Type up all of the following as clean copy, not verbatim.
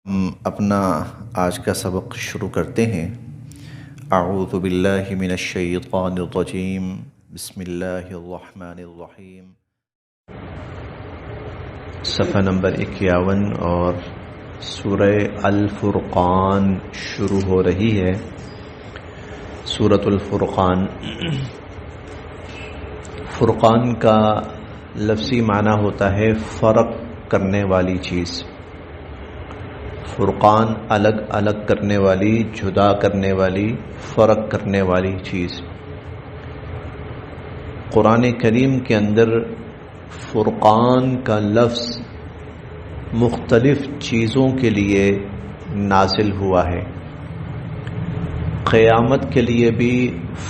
ہم اپنا آج کا سبق شروع کرتے ہیں۔ اعوذ باللہ من الشیطان الرجیم، بسم اللہ الرحمن الرحیم۔ صفحہ نمبر 51 اور سورہ الفرقان شروع ہو رہی ہے۔ سورۃ الفرقان، فرقان کا لفظی معنی ہوتا ہے فرق کرنے والی چیز۔ فرقان الگ الگ کرنے والی، جدا کرنے والی، فرق کرنے والی چیز۔ قرآن کریم کے اندر فرقان کا لفظ مختلف چیزوں کے لیے نازل ہوا ہے۔ قیامت کے لیے بھی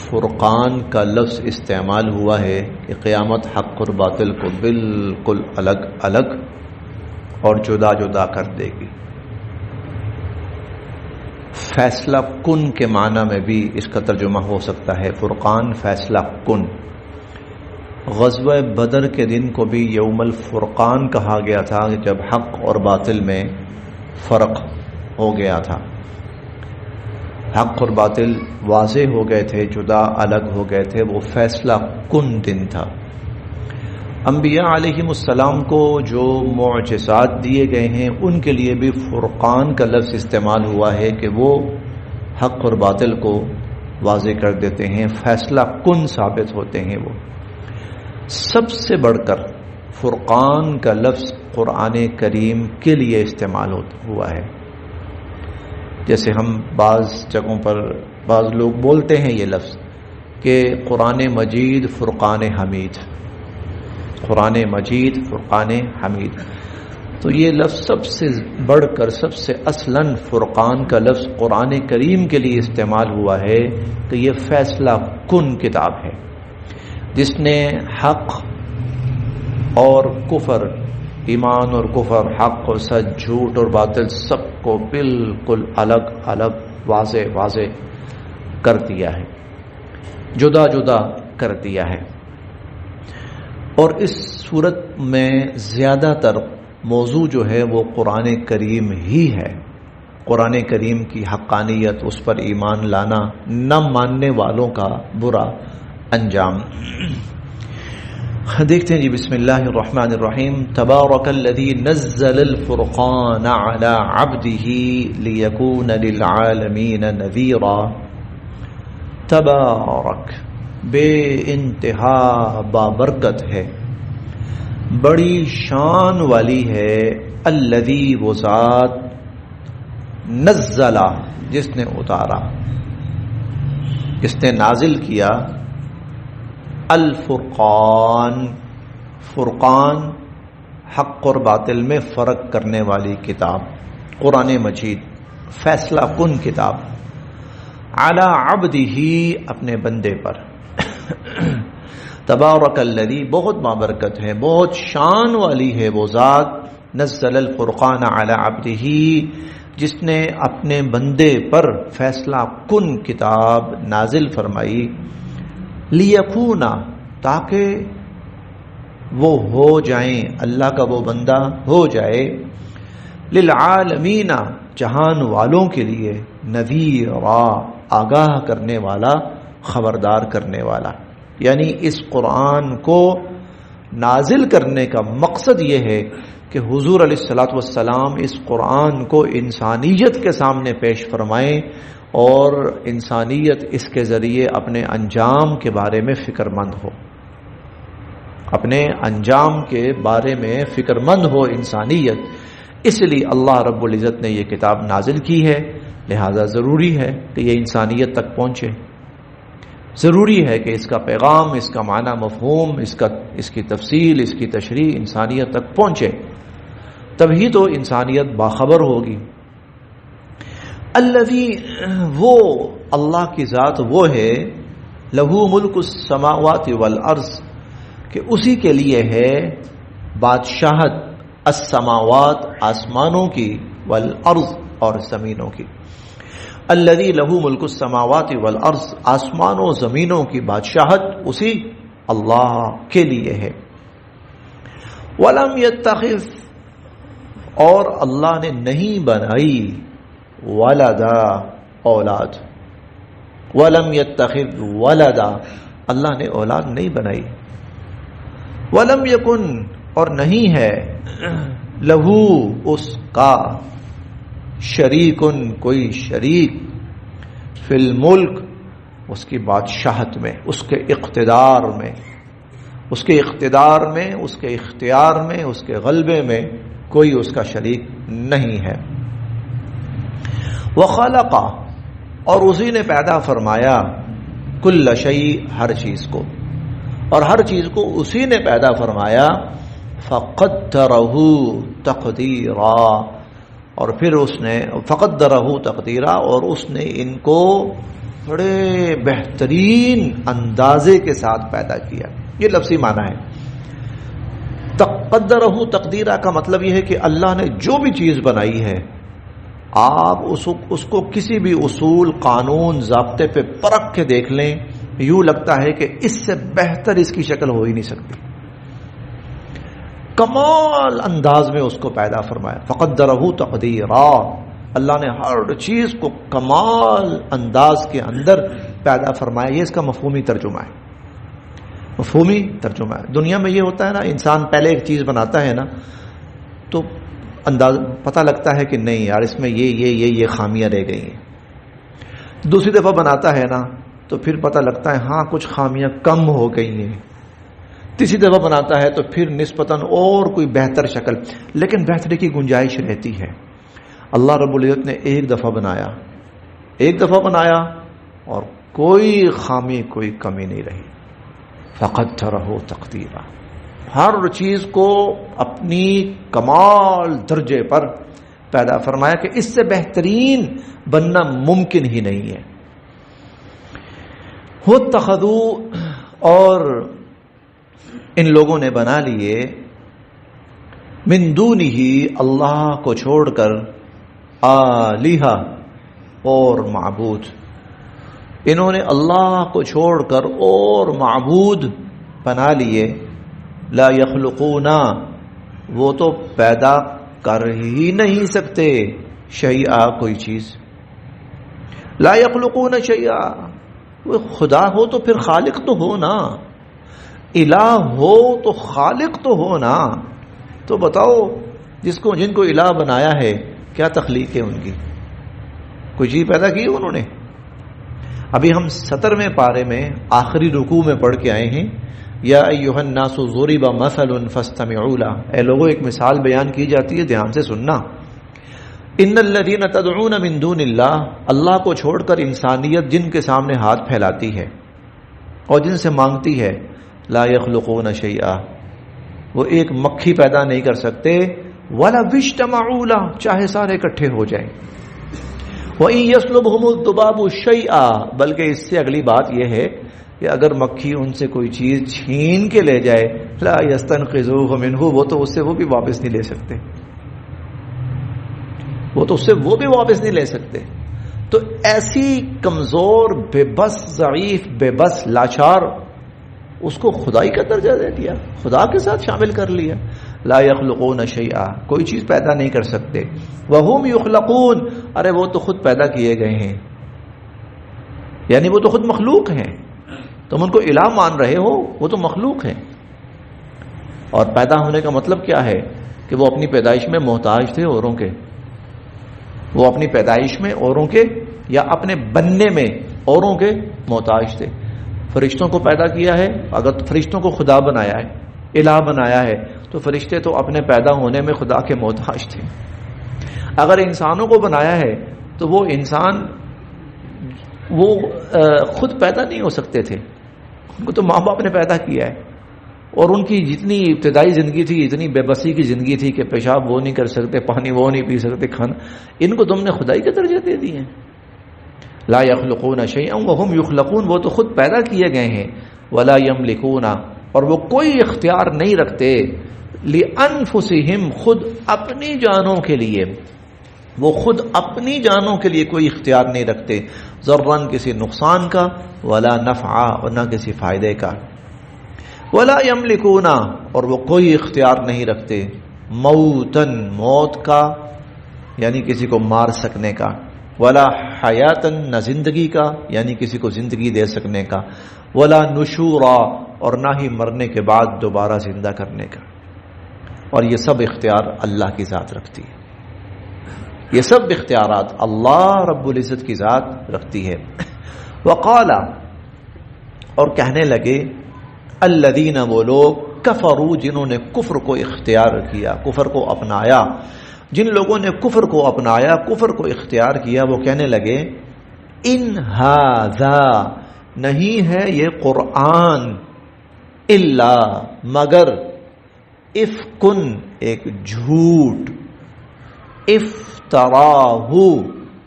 فرقان کا لفظ استعمال ہوا ہے کہ قیامت حق اور باطل کو بالکل الگ الگ اور جدا جدا کر دے گی۔ فیصلہ کن کے معنی میں بھی اس کا ترجمہ ہو سکتا ہے فرقان، فیصلہ کن۔ غزوہ بدر کے دن کو بھی یوم الفرقان کہا گیا تھا جب حق اور باطل میں فرق ہو گیا تھا، حق اور باطل واضح ہو گئے تھے، جدا الگ ہو گئے تھے، وہ فیصلہ کن دن تھا۔ انبیاء علیہم السلام کو جو معجزات دیے گئے ہیں ان کے لیے بھی فرقان کا لفظ استعمال ہوا ہے کہ وہ حق اور باطل کو واضح کر دیتے ہیں، فیصلہ کن ثابت ہوتے ہیں۔ وہ سب سے بڑھ کر فرقان کا لفظ قرآن کریم کے لیے استعمال ہوا ہے۔ جیسے ہم بعض جگہوں پر بعض لوگ بولتے ہیں یہ لفظ کہ قرآن مجید فرقان حمید، قرآن مجید فرقان حمید، تو یہ لفظ سب سے بڑھ کر سب سے اصلاً فرقان کا لفظ قرآن کریم کے لیے استعمال ہوا ہے کہ یہ فیصلہ کن کتاب ہے جس نے حق اور کفر، ایمان اور کفر، حق اور سچ، جھوٹ اور باطل سب کو بالکل الگ الگ واضح واضح کر دیا ہے، جدا جدا کر دیا ہے۔ اور اس صورت میں زیادہ تر موضوع جو ہے وہ قرآن کریم ہی ہے، قرآن کریم کی حقانیت، اس پر ایمان لانا، نہ ماننے والوں کا برا انجام۔ دیکھتے ہیں جی، بسم اللہ الرحمن الرحیم۔ تبارک الذی نزل الفرقان علی عبدہ لیکون للعالمین نذیرا۔ تبارک، بے انتہا بابرکت ہے، بڑی شان والی ہے، الذی وہ ذات، نزل جس نے اتارا، جس نے نازل کیا، الفرقان، فرقان حق اور باطل میں فرق کرنے والی کتاب، قرآن مجید فیصلہ کن کتاب، علی عبدہ اپنے بندے پر۔ تبارک الذی، بہت بابرکت ہے، بہت شان والی ہے وہ ذات، نزل الفرقان علی عبدہ، جس نے اپنے بندے پر فیصلہ کن کتاب نازل فرمائی، لیکون، تاکہ وہ ہو جائیں، اللہ کا وہ بندہ ہو جائے، للعالمین، جہان والوں کے لیے، نذیرا، آگاہ کرنے والا، خبردار کرنے والا۔ یعنی اس قرآن کو نازل کرنے کا مقصد یہ ہے کہ حضور علیہ الصلوۃ والسلام اس قرآن کو انسانیت کے سامنے پیش فرمائیں اور انسانیت اس کے ذریعے اپنے انجام کے بارے میں فکر مند ہو، اپنے انجام کے بارے میں فکر مند ہو انسانیت۔ اس لیے اللہ رب العزت نے یہ کتاب نازل کی ہے، لہذا ضروری ہے کہ یہ انسانیت تک پہنچے، ضروری ہے کہ اس کا پیغام، اس کا معنی مفہوم، اس کی تفصیل، اس کی تشریح انسانیت تک پہنچے، تبھی تو انسانیت باخبر ہوگی۔ الذی، وہ اللہ کی ذات وہ ہے، لہو ملک السماوات والارض، کہ اسی کے لیے ہے بادشاہت، السماوات آسمانوں کی، والارض اور زمینوں کی۔ الذی لہ ملک السماوات والارض، آسمانوں زمینوں کی بادشاہت اسی اللہ کے لیے ہے۔ ولم یتخذ، اور اللہ نے نہیں بنائی ولدا اولاد، ولم یتخذ ولدا، اللہ نے اولاد نہیں بنائی، ولم یکن، اور نہیں ہے، لہو، اس کا، شریکن، کوئی شریک، فی الملک، اس کی بادشاہت میں، اس کے اقتدار میں، اس کے اقتدار میں، اس کے اختیار میں، اس کے غلبے میں کوئی اس کا شریک نہیں ہے۔ وخلق، اور اسی نے پیدا فرمایا، کل شیء، ہر چیز کو، اور ہر چیز کو اسی نے پیدا فرمایا، فقدرہ تقدیرا، اور پھر اس نے فقدرہ تقدیرا، اور اس نے ان کو بڑے بہترین اندازے کے ساتھ پیدا کیا۔ یہ لفظی معنی ہے۔ قدرہ تقدیرہ کا مطلب یہ ہے کہ اللہ نے جو بھی چیز بنائی ہے، آپ اس کو کسی بھی اصول، قانون، ضابطے پہ پرکھ کے دیکھ لیں، یوں لگتا ہے کہ اس سے بہتر اس کی شکل ہو ہی نہیں سکتی۔ کمال انداز میں اس کو پیدا فرمایا، فقدرہ تقدیرا، اللہ نے ہر چیز کو کمال انداز کے اندر پیدا فرمایا۔ یہ اس کا مفہومی ترجمہ ہے، مفہومی ترجمہ ہے۔ دنیا میں یہ ہوتا ہے نا، انسان پہلے ایک چیز بناتا ہے نا تو انداز پتہ لگتا ہے کہ نہیں یار اس میں یہ خامیاں رہ گئی ہیں، دوسری دفعہ بناتا ہے نا تو پھر پتہ لگتا ہے ہاں کچھ خامیاں کم ہو گئی ہیں، تیسری دفعہ بناتا ہے تو پھر نسبتاً اور کوئی بہتر شکل، لیکن بہتری کی گنجائش رہتی ہے۔ اللہ رب العزت نے ایک دفعہ بنایا اور کوئی خامی، کوئی کمی نہیں رہی۔ فقدرہ تقدیرا، ہر چیز کو اپنی کمال درجے پر پیدا فرمایا کہ اس سے بہترین بننا ممکن ہی نہیں ہے۔ واتخذوا، اور ان لوگوں نے بنا لیے، من دونہ، اللہ کو چھوڑ کر، آلہہ، اور معبود، انہوں نے اللہ کو چھوڑ کر اور معبود بنا لیے، لا یخلقون، وہ تو پیدا کر ہی نہیں سکتے، شیئا، کوئی چیز، لا یخلقون شیئا، وہ خدا ہو تو پھر خالق تو ہو نا، الہ ہو تو خالق تو ہو نا، تو بتاؤ جن کو الہ بنایا ہے کیا تخلیق ہے ان کی؟ کوئی چیز پیدا کی انہوں نے؟ ابھی ہم 17ویں پارے میں آخری رکوع میں پڑھ کے آئے ہیں، یا ایھا الناس ضرب مثل فاستمعوا له، اے لوگوں ایک مثال بیان کی جاتی ہے، دھیان سے سننا۔ ان الذین تدعون من دون اللہ، اللہ کو چھوڑ کر انسانیت جن کے سامنے ہاتھ پھیلاتی ہے اور جن سے مانگتی ہے، لا یخلقون شیئا، وہ ایک مکھی پیدا نہیں کر سکتے، ولا اجتمعوا له، چاہے سارے اکٹھے ہو جائیں، وَإِن يَسْلُبْهُمُ الذُّبَابُ شَيْئًا، بلکہ اس سے اگلی بات یہ ہے کہ اگر مکھی ان سے کوئی چیز چھین کے لے جائے، لا يَسْتَنْقِذُوهُ مِنْهُ، وہ بھی واپس نہیں لے سکتے، وہ بھی واپس نہیں لے سکتے۔ تو ایسی کمزور، بے بس، ضعیف، بے بس، لاچار، اس کو خدائی کا درجہ دے دیا، خدا کے ساتھ شامل کر لیا۔ لا یخلقون شیئا، کوئی چیز پیدا نہیں کر سکتے، وہم یخلقون، ارے وہ تو خود پیدا کیے گئے ہیں، یعنی وہ تو خود مخلوق ہیں، تم ان کو الہ مان رہے ہو، وہ تو مخلوق ہیں۔ اور پیدا ہونے کا مطلب کیا ہے کہ وہ اپنی پیدائش میں محتاج تھے اوروں کے، وہ اپنی پیدائش میں اوروں کے یا اپنے بننے میں اوروں کے محتاج تھے۔ فرشتوں کو پیدا کیا ہے، اگر فرشتوں کو خدا بنایا ہے، الہ بنایا ہے، تو فرشتے تو اپنے پیدا ہونے میں خدا کے محتاج تھے۔ اگر انسانوں کو بنایا ہے تو وہ انسان خود پیدا نہیں ہو سکتے تھے، ان کو تو ماں باپ نے پیدا کیا ہے، اور ان کی جتنی ابتدائی زندگی تھی، اتنی بے بسی کی زندگی تھی کہ پیشاب وہ نہیں کر سکتے، پانی وہ نہیں پی سکتے، کھانا، ان کو تم نے خدائی کے درجے دے دیے۔ لا یخلقون شیئا وهم یخلقون، وہ تو خود پیدا کیے گئے ہیں، ولا یملکون، اور وہ کوئی اختیار نہیں رکھتے، لانفسہم، خود اپنی جانوں کے لیے، وہ خود اپنی جانوں کے لیے کوئی اختیار نہیں رکھتے، ضرًا کسی نقصان کا، ولا نفعا، اور نہ کسی فائدے کا، ولا یملکون، اور وہ کوئی اختیار نہیں رکھتے موتن موت کا یعنی کسی کو مار سکنے کا، ولا حیاتن نہ زندگی کا یعنی کسی کو زندگی دے سکنے کا، ولا نشورا اور نہ ہی مرنے کے بعد دوبارہ زندہ کرنے کا. اور یہ سب اختیار اللہ کی ذات رکھتی ہے، یہ سب اختیارات اللہ رب العزت کی ذات رکھتی ہے. وقال اور کہنے لگے الذین وہ لوگ کفروا جنہوں نے کفر کو اختیار کیا، کفر کو اپنایا، جن لوگوں نے کفر کو اپنایا، کفر کو اختیار کیا، وہ کہنے لگے ان ھذا نہیں ہے یہ قرآن الا مگر افکن ایک جھوٹ، افتراہ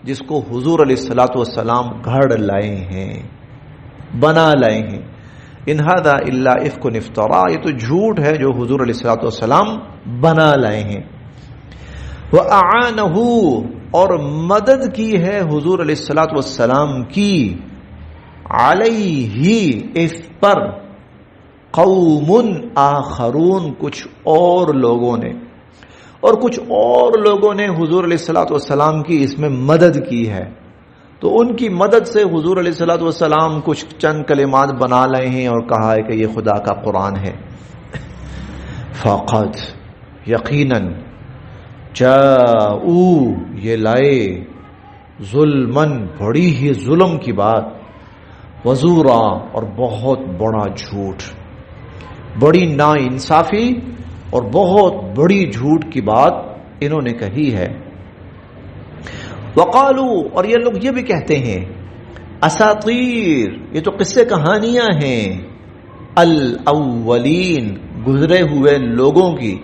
جس کو حضور علیہ الصلوۃ والسلام گھڑ لائے ہیں، بنا لائے ہیں. ان ھذا الا افکن افتراہ یہ تو جھوٹ ہے جو حضور علیہ الصلوۃ والسلام بنا لائے ہیں. وَأَعَانَهُ اور مدد کی ہے حضور علیہ الصلوۃ والسلام کی، علیہ اس پر، قوم آخرون کچھ اور لوگوں نے، اور کچھ اور لوگوں نے حضور علیہ الصلوۃ والسلام کی اس میں مدد کی ہے. تو ان کی مدد سے حضور علیہ الصلوۃ والسلام کچھ چند کلمات بنا لائے ہیں اور کہا ہے کہ یہ خدا کا قرآن ہے. فقط یقیناً جاؤ یہ لائے ظلمن بڑی ہی ظلم کی بات، وزورا اور بہت بڑا جھوٹ، بڑی نا انصافی اور بہت بڑی جھوٹ کی بات انہوں نے کہی ہے. وقالو اور یہ لوگ یہ بھی کہتے ہیں اساطیر یہ تو قصے کہانیاں ہیں، الاولین گزرے ہوئے لوگوں کی،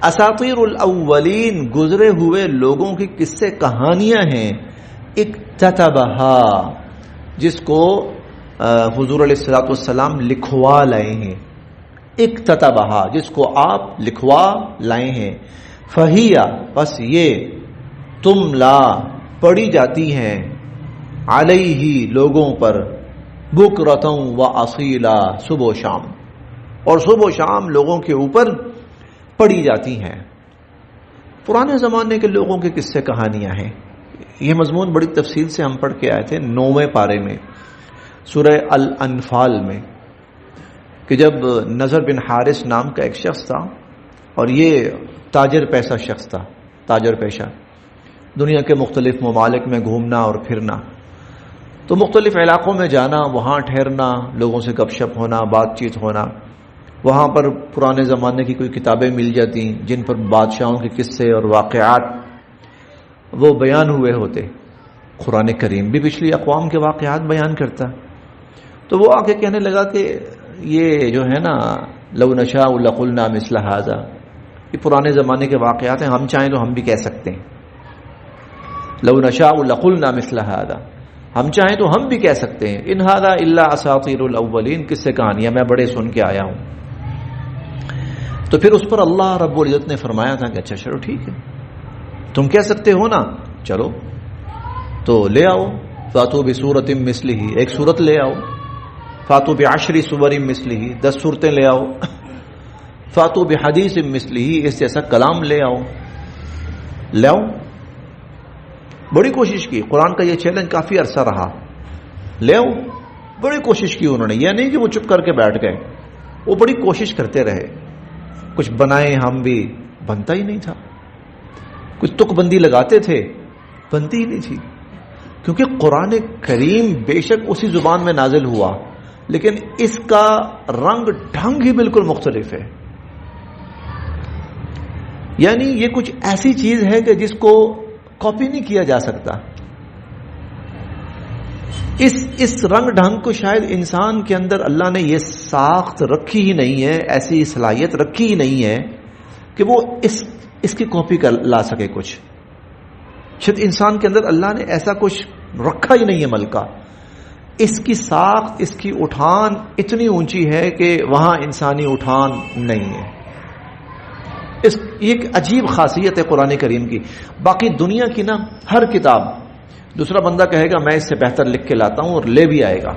اساطیر الاولین گزرے ہوئے لوگوں کی قصے کہانیاں ہیں، اکتتبہا جس کو حضور علیہ الصلوۃ والسلام لکھوا لائے ہیں، اکتتبہا جس کو آپ لکھوا لائے ہیں، فہیا بس یہ تملا پڑھی جاتی ہیں، علیہ لوگوں پر، بکرتوں و اصیلا صبح و شام، اور صبح و شام لوگوں کے اوپر پڑھی جاتی ہیں. پرانے زمانے کے لوگوں کے قصے کہانیاں ہیں. یہ مضمون بڑی تفصیل سے ہم پڑھ کے آئے تھے 9ویں پارے میں سورہ الانفال میں، کہ جب نضر بن حارث نام کا ایک شخص تھا اور یہ تاجر پیسہ شخص تھا، تاجر پیشہ، دنیا کے مختلف ممالک میں گھومنا اور پھرنا، تو مختلف علاقوں میں جانا، وہاں ٹھہرنا، لوگوں سے گپ شپ ہونا، بات چیت ہونا. وہاں پر پرانے زمانے کی کوئی کتابیں مل جاتی جن پر بادشاہوں کے قصے اور واقعات وہ بیان ہوئے ہوتے. قرآن کریم بھی پچھلی اقوام کے واقعات بیان کرتا. تو وہ آ کے کہنے لگا کہ یہ جو ہے نا لو نشاء لقلنا مثل ھذا، یہ پرانے زمانے کے واقعات ہیں، ہم چاہیں تو ہم بھی کہہ سکتے ہیں. لو نشاء لقلنا مثل ھذا، ہم چاہیں تو ہم بھی کہہ سکتے ہیں. ان ھذا الا اساطیر الاولین قصے کہانیاں میں بڑے سن کے آیا ہوں. تو پھر اس پر اللہ رب العزت نے فرمایا تھا کہ اچھا چلو ٹھیک ہے تم کہہ سکتے ہو نا، چلو تو لے آؤ، فاتو بسورۃ مثلہ ایک سورت لے آؤ، فاتو بعشر سور مثلہ 10 صورتیں لے آؤ، فاتو بحدیث مثلہ اس جیسا کلام لے آؤ. لے آؤ، بڑی کوشش کی. قرآن کا یہ چیلنج کافی عرصہ رہا، لے آؤ، بڑی کوشش کی انہوں نے. یہ نہیں کہ وہ چپ کر کے بیٹھ گئے، وہ بڑی کوشش کرتے رہے. کچھ بنائے ہم بھی، بنتا ہی نہیں تھا. کچھ تک بندی لگاتے تھے، بنتی ہی نہیں تھی. کیونکہ قرآن کریم بے شک اسی زبان میں نازل ہوا، لیکن اس کا رنگ ڈھنگ ہی بالکل مختلف ہے. یعنی یہ کچھ ایسی چیز ہے کہ جس کو کاپی نہیں کیا جا سکتا. اس رنگ ڈھنگ کو شاید انسان کے اندر اللہ نے یہ ساخت رکھی ہی نہیں ہے، ایسی صلاحیت رکھی ہی نہیں ہے کہ وہ اس کی کاپی کر لا سکے. کچھ شاید انسان کے اندر اللہ نے ایسا کچھ رکھا ہی نہیں ہے ملکہ. اس کی ساخت، اس کی اٹھان اتنی اونچی ہے کہ وہاں انسانی اٹھان نہیں ہے. یہ ایک عجیب خاصیت ہے قرآن کریم کی. باقی دنیا کی نا ہر کتاب دوسرا بندہ کہے گا میں اس سے بہتر لکھ کے لاتا ہوں اور لے بھی آئے گا،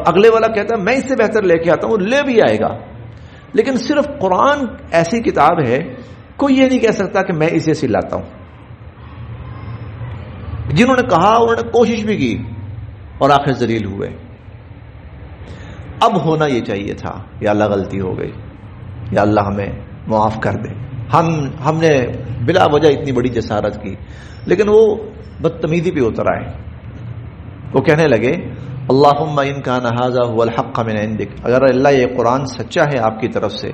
اگلے والا کہتا ہے میں اس سے بہتر لے کے آتا ہوں اور لے بھی آئے گا. لیکن صرف قرآن ایسی کتاب ہے کوئی یہ نہیں کہہ سکتا کہ میں اسے سلاتا ہوں. جنہوں نے کہا انہوں نے کوشش بھی کی اور آخر ذلیل ہوئے. اب ہونا یہ چاہیے تھا یا اللہ غلطی ہو گئی یا اللہ ہمیں معاف کر دے. ہم نے بلا وجہ اتنی بڑی جسارت کی, لیکن وہ بدتمیزی پہ اتر آئے. وہ کہنے لگے اللہم ان کان ھذا ھو الحق من عندک, اگر اللہ یہ قرآن سچا ہے آپ کی طرف سے,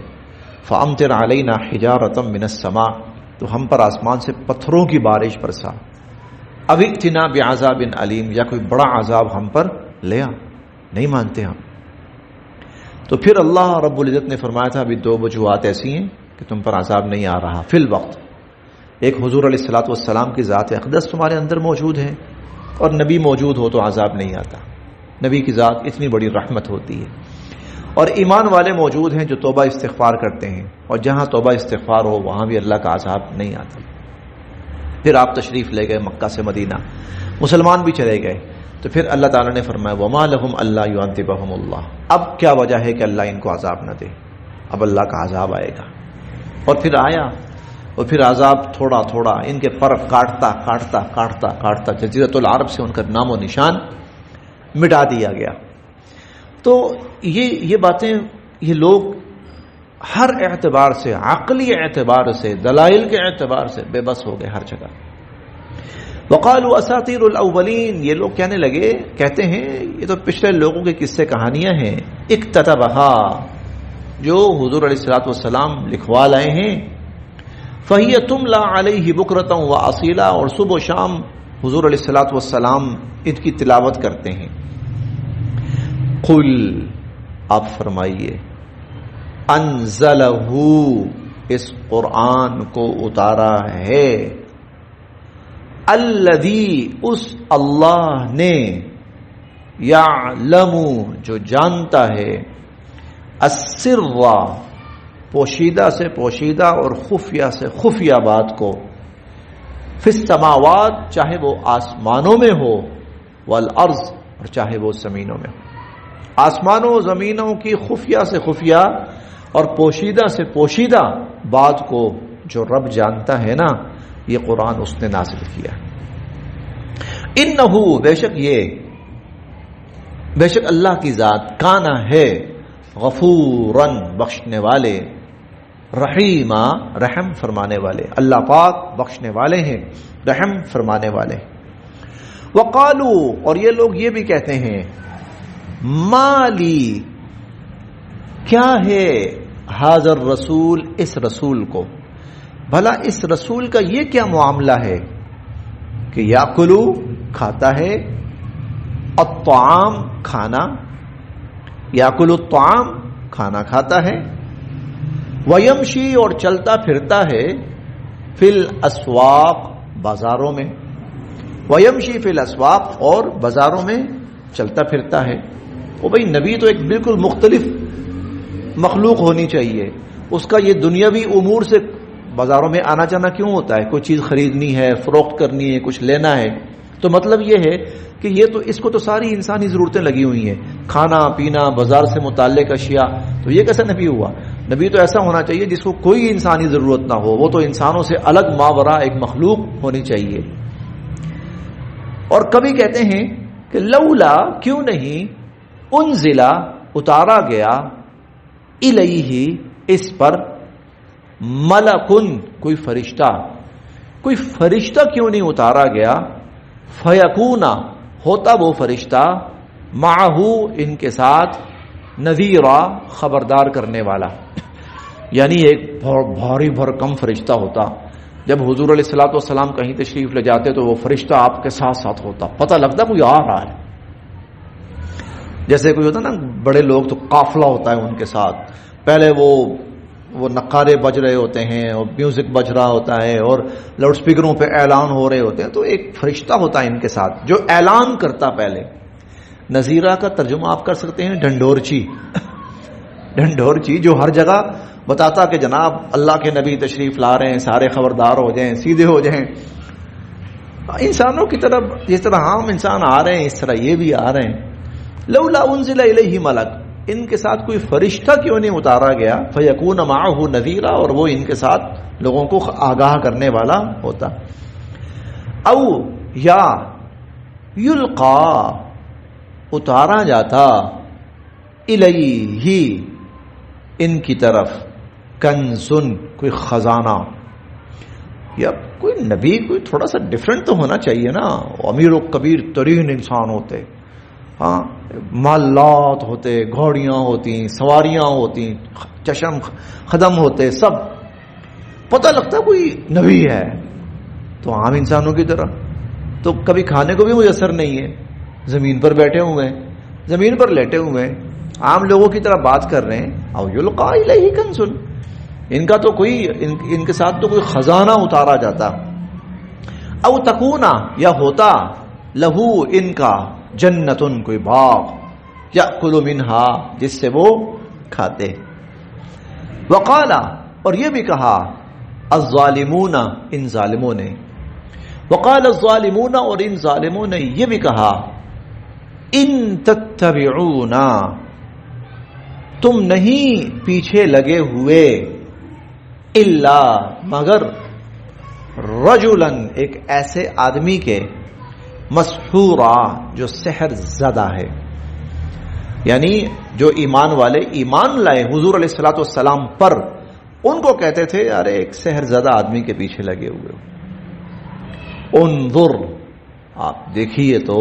فامطر علینا حجارۃ من السماء, تو ہم پر آسمان سے پتھروں کی بارش برسا. اب ائتنا بعذاب علیم, یا کوئی بڑا عذاب ہم پر لے آ. نہیں مانتے ہم. تو پھر اللہ رب العزت نے فرمایا تھا ابھی دو وجوہات ایسی ہیں کہ تم پر عذاب نہیں آ رہا فی الوقت. ایک حضور علیہ الصلوۃ والسلام کی ذات اقدس تمہارے اندر موجود ہے, اور نبی موجود ہو تو عذاب نہیں آتا. نبی کی ذات اتنی بڑی رحمت ہوتی ہے. اور ایمان والے موجود ہیں جو توبہ استغفار کرتے ہیں, اور جہاں توبہ استغفار ہو وہاں بھی اللہ کا عذاب نہیں آتا. پھر آپ تشریف لے گئے مکہ سے مدینہ, مسلمان بھی چلے گئے. تو پھر اللہ تعالیٰ نے فرمایا وما لهم الا يعذبهم اللہ, اب کیا وجہ ہے کہ اللہ ان کو عذاب نہ دے. اب اللہ کا عذاب آئے گا. اور پھر آیا, اور پھر عذاب تھوڑا تھوڑا ان کے پر کاٹتا کاٹتا کاٹتا کاٹتا جزیرۃ العرب سے ان کا نام و نشان مٹا دیا گیا. تو یہ باتیں یہ لوگ ہر اعتبار سے, عقلی اعتبار سے, دلائل کے اعتبار سے بے بس ہو گئے ہر جگہ. وقالوا اساطیر الاولین, یہ لوگ کہنے لگے, کہتے ہیں یہ تو پچھلے لوگوں کے قصے کہانیاں ہیں. اکتتبھا, جو حضور علیہ الصلوۃ والسلام لکھوا لائے ہیں. فہی تملا علیہ بکرۃ واصیلا, اور صبح و شام حضور علیہ الصلوۃ والسلام ان کی تلاوت کرتے ہیں. قل, آپ فرمائیے, انزلہ, اس قرآن کو اتارا ہے, الذی, اس اللہ نے, یعلم, جو جانتا ہے, السر, پوشیدہ سے پوشیدہ اور خفیہ سے خفیہ بات کو, فی السماوات, چاہے وہ آسمانوں میں ہو, والارض, اور چاہے وہ زمینوں میں ہو. آسمانوں و زمینوں کی خفیہ سے خفیہ اور پوشیدہ سے پوشیدہ بات کو جو رب جانتا ہے نا, یہ قرآن اس نے نازل کیا. انہو, بے شک اللہ کی ذات, کانا ہے, غفوراً, بخشنے والے, رحیما, رحم فرمانے والے. اللہ پاک بخشنے والے ہیں, رحم فرمانے والے. وقالو, اور یہ لوگ یہ بھی کہتے ہیں, مالی, کیا ہے, حاضر رسول, اس رسول کو, بھلا اس رسول کا یہ کیا معاملہ ہے کہ یاکلو, کھاتا ہے, الطعام, کھانا, یاکل الطعام, کھانا کھاتا ہے, ویمشی, اور چلتا پھرتا ہے, فی الاسواق, بازاروں میں, ویمشی فی الاسواق, اور بازاروں میں چلتا پھرتا ہے. وہ بھئی نبی تو ایک بالکل مختلف مخلوق ہونی چاہیے, اس کا یہ دنیاوی امور سے بازاروں میں آنا جانا کیوں ہوتا ہے؟ کوئی چیز خریدنی ہے, فروخت کرنی ہے, کچھ لینا ہے, تو مطلب یہ ہے کہ یہ تو اس کو تو ساری انسانی ضرورتیں لگی ہوئی ہیں, کھانا پینا, بازار سے متعلق اشیاء. تو یہ کیسا نبی ہوا؟ نبی تو ایسا ہونا چاہیے جس کو کوئی انسانی ضرورت نہ ہو, وہ تو انسانوں سے الگ ماورا ایک مخلوق ہونی چاہیے. اور کبھی کہتے ہیں کہ لولا, کیوں نہیں, انزلا, اتارا گیا, الیہ, اس پر, ملکن, کوئی فرشتہ کیوں نہیں اتارا گیا, فیکونا, ہوتا وہ فرشتہ, معہو, ان کے ساتھ, نذیرا, خبردار کرنے والا. یعنی ایک بھاری بھرکم فرشتہ ہوتا. جب حضور علیہ الصلوۃ والسلام کہیں تشریف لے جاتے تو وہ فرشتہ آپ کے ساتھ ساتھ ہوتا, پتہ لگتا کوئی آ رہا ہے. جیسے کوئی ہوتا نا بڑے لوگ تو قافلہ ہوتا ہے ان کے ساتھ, پہلے وہ نقارے بج رہے ہوتے ہیں اور میوزک بج رہا ہوتا ہے اور لاؤڈ سپیکروں پہ اعلان ہو رہے ہوتے ہیں, تو ایک فرشتہ ہوتا ہے ان کے ساتھ جو اعلان کرتا. پہلے نذیرہ کا ترجمہ آپ کر سکتے ہیں ڈھنڈورچی, جو ہر جگہ بتاتا کہ جناب اللہ کے نبی تشریف لا رہے ہیں, سارے خبردار ہو جائیں, سیدھے ہو جائیں. انسانوں کی طرف جس طرح عام انسان آ رہے ہیں اس طرح یہ بھی آ رہے ہیں. لولا انزل الیہ ملک, ان کے ساتھ کوئی فرشتہ کیوں نہیں اتارا گیا؟ فیکون معہ نذیرا، اور وہ ان کے ساتھ لوگوں کو آگاہ کرنے والا ہوتا. او یا یلقا، اتارا جاتا، الیہ، ان کی طرف، کنزن، کوئی خزانہ. یا کوئی نبی کوئی تھوڑا سا ڈفرنٹ تو ہونا چاہیے نا. امیر و کبیر ترین انسان ہوتے، ہاں، مالات ہوتے، گھوڑیاں ہوتی، سواریاں ہوتی، چشم خدم ہوتے، سب پتہ لگتا کوئی نبی ہے. تو عام انسانوں کی طرح تو کبھی کھانے کو بھی میسر نہیں ہے، زمین پر بیٹھے ہوئے ہیں، زمین پر لیٹے ہوئے ہیں، عام لوگوں کی طرح بات کر رہے ہیں. او یلقا الیہ کنزن، ان کا تو کوئی ان کے ساتھ تو کوئی خزانہ اتارا جاتا. او تکونا، یا ہوتا، لہو، ان کا، جنتن، کوئی باغ، یأکل منہا، جس سے وہ کھاتے. وقالا، اور یہ بھی کہا، الظالمون، ان ظالموں نے، وقال الظالمون، اور ان ظالموں نے یہ بھی کہا، ان تتبعون، تم نہیں پیچھے لگے ہوئے، الا، مگر، رجلا، ایک ایسے آدمی کے، مسحورا، جو سحر زدہ ہے. یعنی جو ایمان والے ایمان لائے حضور علیہ الصلوۃ والسلام پر، ان کو کہتے تھے ارے ایک سحر زدہ آدمی کے پیچھے لگے ہوئے ہو. انظر، آپ دیکھیے تو،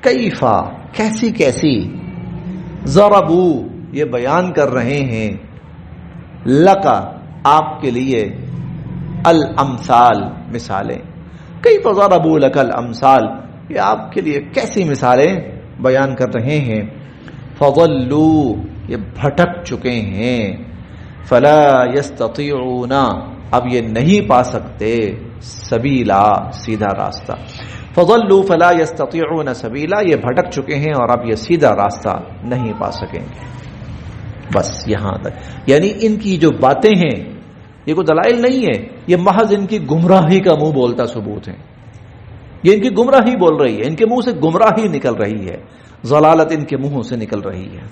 کیفا، کیسی کیسی، ضربو، یہ بیان کر رہے ہیں، لکا، آپ کے لیے، الامثال، مثالیں. کیف ضربو لک الامثال، یہ آپ کے لیے کیسی مثالیں بیان کر رہے ہیں. فضلوا، یہ بھٹک چکے ہیں، فلا یستطیعون، اب یہ نہیں پا سکتے، سبیلا، سیدھا راستہ. فضلوا فلا یستطیعون سبیلا، یہ بھٹک چکے ہیں اور اب یہ سیدھا راستہ نہیں پا سکیں گے. بس یہاں تک. یعنی ان کی جو باتیں ہیں یہ کوئی دلائل نہیں ہے، یہ محض ان کی گمراہی کا منہ بولتا ثبوت ہے. یہ ان کی گمراہی بول رہی ہے، ان کے منہ سے گمراہی نکل رہی ہے، ضلالت ان کے منہوں سے نکل رہی ہے.